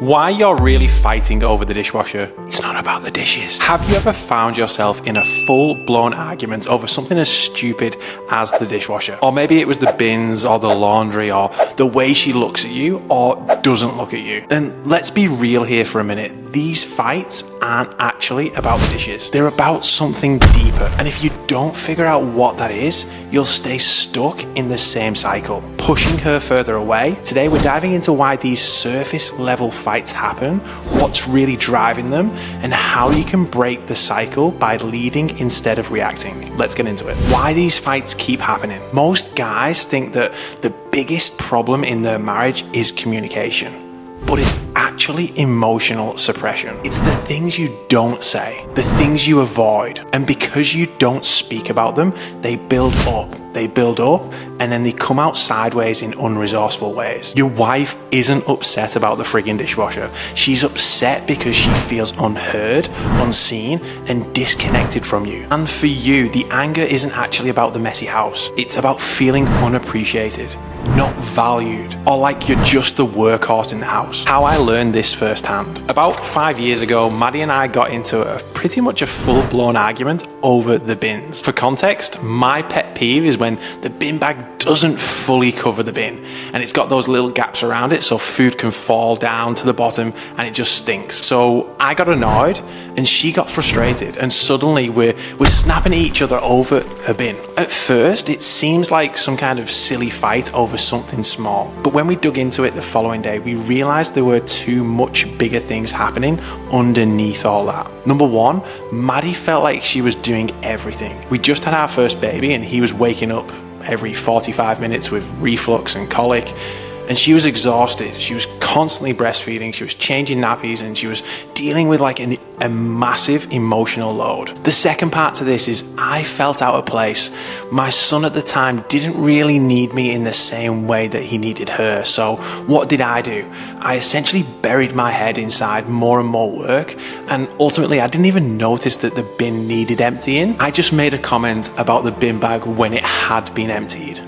Why you're really fighting over the dishwasher? It's not about the dishes. Have you ever found yourself in a full-blown argument over something as stupid as the dishwasher? Or maybe it was the bins or the laundry or the way she looks at you or doesn't look at you. And let's be real here for a minute. These fights aren't actually about the dishes. They're about something deeper. And if you don't figure out what that is, you'll stay stuck in the same cycle, pushing her further away. Today, we're diving into why these surface level fights happen, what's really driving them, and how you can break the cycle by leading instead of reacting. Let's get into it. Why these fights keep happening. Most guys think that the biggest problem in their marriage is communication. But it's actually emotional suppression. It's the things you don't say, the things you avoid. And because you don't speak about them, they build up, and then they come out sideways in unresourceful ways. Your wife isn't upset about the friggin' dishwasher. She's upset because she feels unheard, unseen, and disconnected from you. And for you, the anger isn't actually about the messy house. It's about feeling unappreciated, not valued, or like you're just the workhorse in the house. How I learned this firsthand. About 5 years ago, Maddie and I got into pretty much a full-blown argument over the bins. For context, my pet peeve is when the bin bag doesn't fully cover the bin and it's got those little gaps around it so food can fall down to the bottom and it just stinks. So I got annoyed and she got frustrated, and suddenly we're snapping at each other over a bin. At first, it seems like some kind of silly fight over something small, but when we dug into it the following day, we realized there were two much bigger things happening underneath all that. Number one, Maddie felt like she was doing everything. We just had our first baby and he was waking up every 45 minutes with reflux and colic, and she was exhausted. She was constantly breastfeeding, she was changing nappies, and she was dealing with like a massive emotional load. The second part to this is I felt out of place. My son at the time didn't really need me in the same way that he needed her. So what did I do? I essentially buried my head inside more and more work, and ultimately I didn't even notice that the bin needed emptying. I just made a comment about the bin bag when it had been emptied.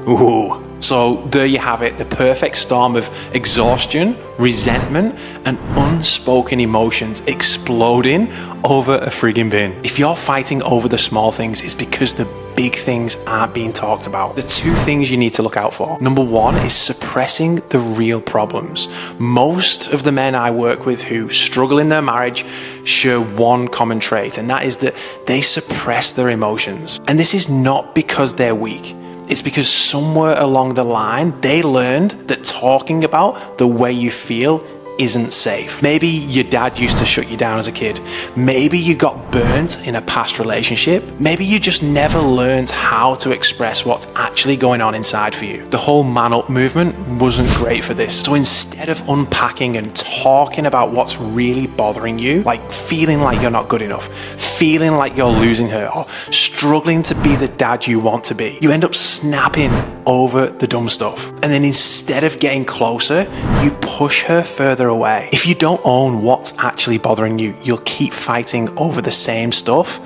Ooh. So there you have it, the perfect storm of exhaustion, resentment, and unspoken emotions exploding over a friggin' bin. If you're fighting over the small things, it's because the big things aren't being talked about. The two things you need to look out for. Number one is suppressing the real problems. Most of the men I work with who struggle in their marriage share one common trait, and that is that they suppress their emotions. And this is not because they're weak. It's because somewhere along the line, they learned that talking about the way you feel isn't safe. Maybe your dad used to shut you down as a kid. Maybe you got burnt in a past relationship. Maybe you just never learned how to express what's actually going on inside for you. The whole man up movement wasn't great for this. So instead of unpacking and talking about what's really bothering you, like feeling like you're not good enough, feeling like you're losing her, or struggling to be the dad you want to be, you end up snapping over the dumb stuff. And then instead of getting closer, you push her further away. If you don't own what's actually bothering you, you'll keep fighting over the same stuff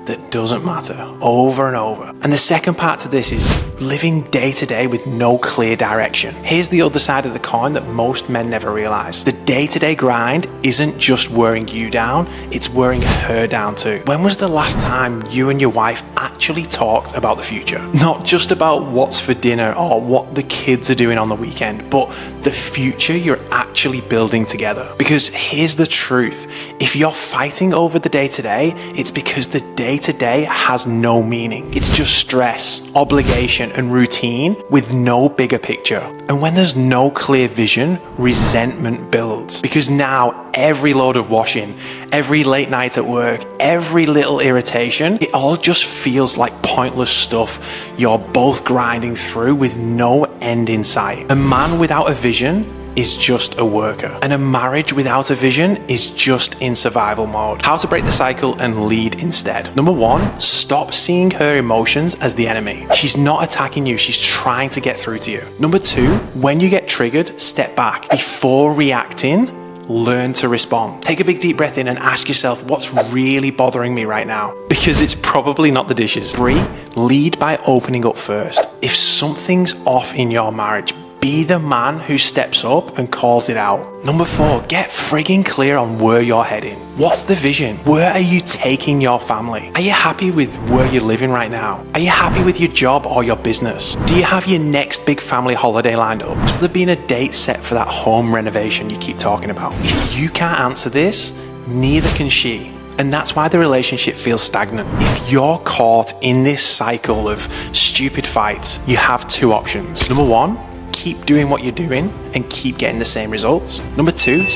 that doesn't matter over and over. And the second part to this is living day to day with no clear direction. Here's the other side of the coin that most men never realize. The day-to-day grind isn't just wearing you down, it's wearing her down too. When was the last time you and your wife actually talked about the future? Not just about what's for dinner or what the kids are doing on the weekend, but the future you're actually building together. Because here's the truth. If you're fighting over the day-to-day, it's because the day-to-day has no meaning. It's just stress, obligation, and routine with no bigger picture. And when there's no clear vision, resentment builds. Because now every load of washing, every late night at work, every little irritation, it all just feels like pointless stuff you're both grinding through with no end in sight. A man without a vision is just a worker, and a marriage without a vision is just in survival mode. How to break the cycle and lead instead. Number one, stop seeing her emotions as the enemy. She's not attacking you, she's trying to get through to you. Number two, when you get triggered, step back. Before reacting, learn to respond. Take a big deep breath in and ask yourself, what's really bothering me right now? Because it's probably not the dishes. 3, lead by opening up first. If something's off in your marriage, Be the man who steps up and calls it out. Number 4, get frigging clear on where you're heading. What's the vision? Where are you taking your family? Are you happy with where you're living right now? Are you happy with your job or your business? Do you have your next big family holiday lined up? Has there been a date set for that home renovation you keep talking about? If you can't answer this, neither can she. And that's why the relationship feels stagnant. If you're caught in this cycle of stupid fights, you have 2 options. Number 1, keep doing what you're doing and keep getting the same results. Number 2,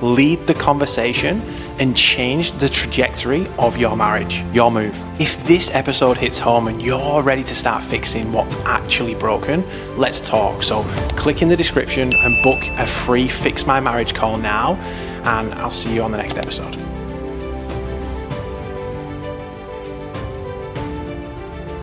lead the conversation and change the trajectory of your marriage, your move. If this episode hits home and you're ready to start fixing what's actually broken, let's talk. So click in the description and book a free Fix My Marriage call now, and I'll see you on the next episode.